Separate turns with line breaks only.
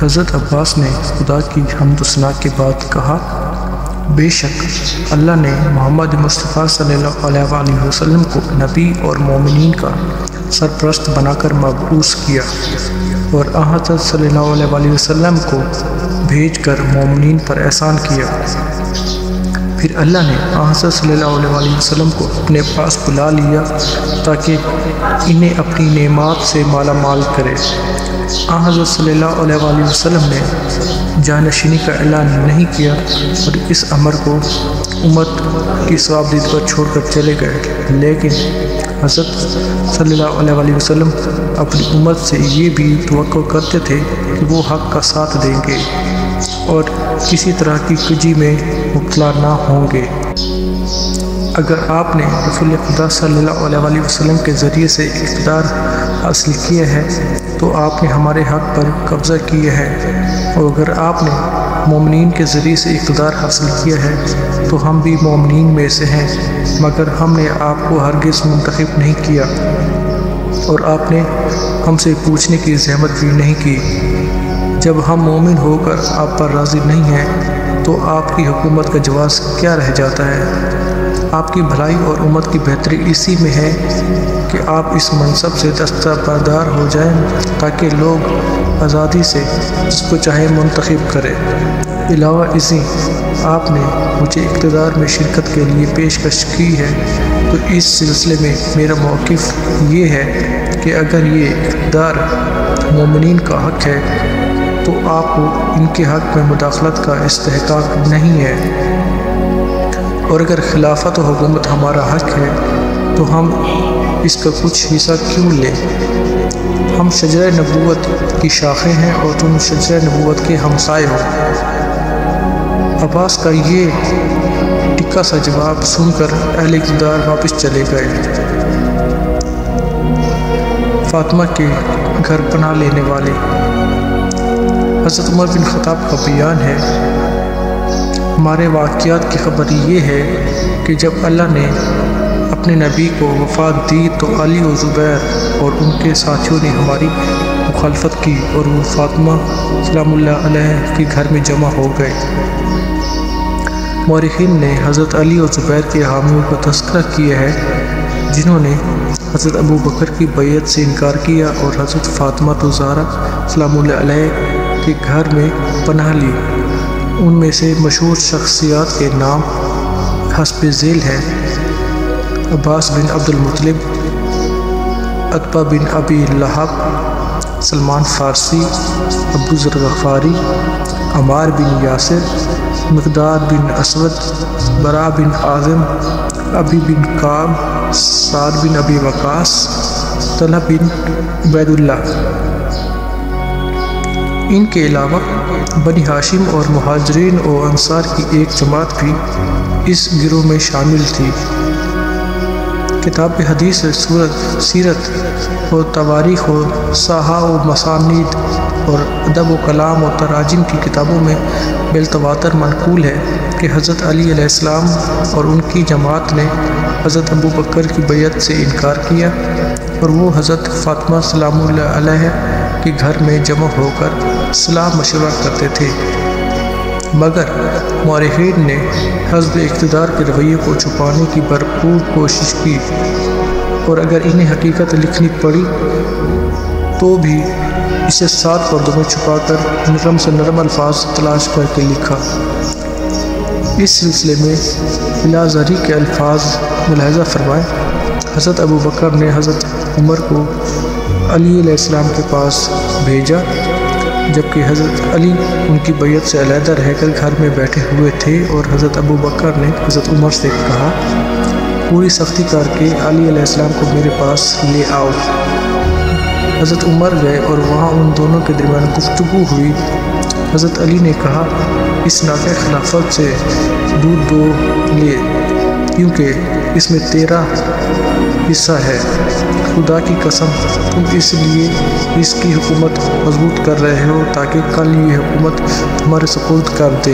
حضرت عباس نے خدا کی حمد و ثنا کے بعد کہا، بے شک اللہ نے محمد مصطفیٰ صلی اللہ علیہ وآلہ وسلم کو نبی اور مومنین کا سرپرست بنا کر مبعوث کیا، اور حضرت صلی اللہ علیہ وآلہ وسلم کو بھیج کر مومنین پر احسان کیا۔ پھر اللہ نے حضرت صلی اللہ علیہ وآلہ وسلم کو اپنے پاس بلا لیا تاکہ انہیں اپنی نعمات سے مالا مال کرے۔ حضرت صلی اللہ علیہ وآلہ وسلم نے جانشینی کا اعلان نہیں کیا اور اس امر کو امت کی ثوابدید پر چھوڑ کر چلے گئے، لیکن حضرت صلی اللہ علیہ وآلہ وسلم اپنی امت سے یہ بھی توقع کرتے تھے کہ وہ حق کا ساتھ دیں گے اور کسی طرح کی کجی میں مبتلا نہ ہوں گے۔ اگر آپ نے رسول خدا صلی اللہ علیہ وآلہ وسلم کے ذریعے سے اقتدار حاصل کیا ہے تو آپ نے ہمارے حق پر قبضہ کیا ہے، اور اگر آپ نے مومنین کے ذریعے سے اقتدار حاصل کیا ہے تو ہم بھی مومنین میں سے ہیں، مگر ہم نے آپ کو ہرگز منتخب نہیں کیا اور آپ نے ہم سے پوچھنے کی زحمت بھی نہیں کی۔ جب ہم مومن ہو کر آپ پر راضی نہیں ہیں تو آپ کی حکومت کا جواز کیا رہ جاتا ہے؟ آپ کی بھلائی اور امت کی بہتری اسی میں ہے کہ آپ اس منصب سے دستبردار ہو جائیں تاکہ لوگ آزادی سے جس کو چاہے منتخب کرے۔ علاوہ ازیں آپ نے مجھے اقتدار میں شرکت کے لیے پیشکش کی ہے، تو اس سلسلے میں میرا موقف یہ ہے کہ اگر یہ اقتدار مومنین کا حق ہے تو آپ کو ان کے حق میں مداخلت کا استحقاق نہیں ہے، اور اگر خلافت و حکومت ہمارا حق ہے تو ہم اس کا کچھ حصہ کیوں لیں؟ ہم شجرہ نبوت کی شاخیں ہیں اور تم شجرہ نبوت کے ہمسائے ہو۔ عباس کا یہ ٹکا سا جواب سن کر اہل اقتدار واپس چلے گئے۔ فاطمہ کے گھر پناہ لینے والے۔ حضرت عمر بن خطاب کا بیان ہے، ہمارے واقعات کی خبر یہ ہے کہ جب اللہ نے اپنے نبی کو وفات دی تو علی و زبیر اور ان کے ساتھیوں نے ہماری مخالفت کی اور وہ فاطمہ سلام اللہ علیہ کے گھر میں جمع ہو گئے۔ مورخین نے حضرت علی اور زبیر کے حامیوں کا تذکرہ کیا ہے جنہوں نے حضرت ابو بکر کی بیعت سے انکار کیا اور حضرت فاطمہ الزہرا سلام اللہ علیہ کے گھر میں پناہ لی۔ ان میں سے مشہور شخصیات کے نام حسب ذیل ہیں: عباس بن عبد المطلب، عتبہ بن ابی لہب، سلمان فارسی، ابو ذر غفاری، عمار بن یاسر، مقداد بن اسود، برا بن عازم، ابی بن کعب، سعد بن ابی وقاص، طلحہ بن عبید اللہ۔ ان کے علاوہ بنی ہاشم اور مہاجرین و انصار کی ایک جماعت بھی اس گروہ میں شامل تھی۔ کتاب حدیث، سیرت و تواریخ و صحاح و مسانید اور ادب و کلام و تراجم کی کتابوں میں بالتواتر منقول ہے کہ حضرت علی علیہ السلام اور ان کی جماعت نے حضرت ابو بکر کی بیعت سے انکار کیا اور وہ حضرت فاطمہ سلام اللہ علیہ کے گھر میں جمع ہو کر صلاح مشورہ کرتے تھے، مگر مورخین نے حزب اقتدار کے رویے کو چھپانے کی بھرپور کوشش کی، اور اگر انہیں حقیقت لکھنی پڑی تو بھی اسے 7 پردوں میں چھپا کر نرم سے نرم الفاظ تلاش کر کے لکھا۔ اس سلسلے میں بلا زری کے الفاظ ملاحظہ فرمائیں۔ حضرت ابو بکر نے حضرت عمر کو علی علیہ السلام کے پاس بھیجا، جبکہ حضرت علی ان کی بیعت سے علیحدہ رہ کر گھر میں بیٹھے ہوئے تھے، اور حضرت ابو بکر نے حضرت عمر سے کہا، پوری سختی کر کے علی علیہ السلام کو میرے پاس لے آؤ۔ حضرت عمر گئے اور وہاں ان دونوں کے درمیان گفتگو ہوئی۔ حضرت علی نے کہا، اس ناقہ خلافت سے دودھ دو لے، کیونکہ اس میں تیرا حصہ ہے۔ خدا کی قسم تم اس لیے اس کی حکومت مضبوط کر رہے ہو تاکہ کل یہ حکومت تمہارے سپرد کر دے۔